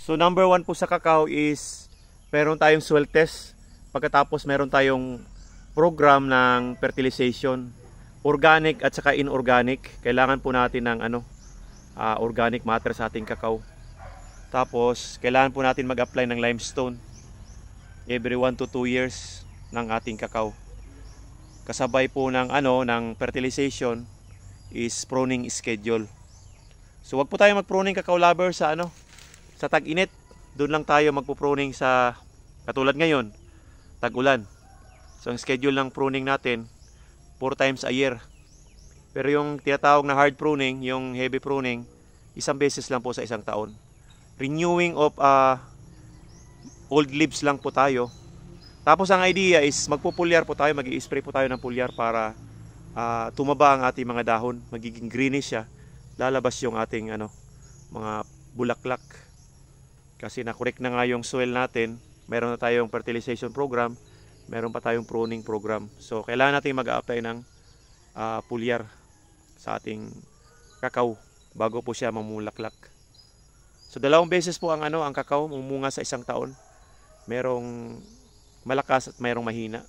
So number one po sa kakao is meron tayong soil test. Pagkatapos meron tayong program ng fertilization, organic at saka inorganic. Kailangan po natin ng organic matter sa ating kakao. Tapos kailangan po natin mag-apply ng limestone every 1 to 2 years ng ating kakao. Kasabay po ng fertilization is pruning schedule. So wag po tayo mag-pruning kakao lover sa sa tag-init. Doon lang tayo magpo-pruning sa katulad ngayon, tag-ulan. So ang schedule ng pruning natin 4 times a year. Pero yung tinatawag na hard pruning, yung heavy pruning, isang beses lang po sa isang taon. Renewing of old leaves lang po tayo. Tapos ang idea is magpupulyar po tayo, mag-i-spray po tayo ng pulyar para tumaba ang ating mga dahon, magiging greenish siya. Lalabas yung ating mga bulaklak. Kasi na-correct na nga yung soil natin, meron na tayong fertilization program, meron pa tayong pruning program. So kailangan natin mag-a-apply ng pulyar sa ating kakao bago po siya mamulaklak. So 2 beses po ang kakao mumunga sa isang taon. Merong malakas at mayroong mahina.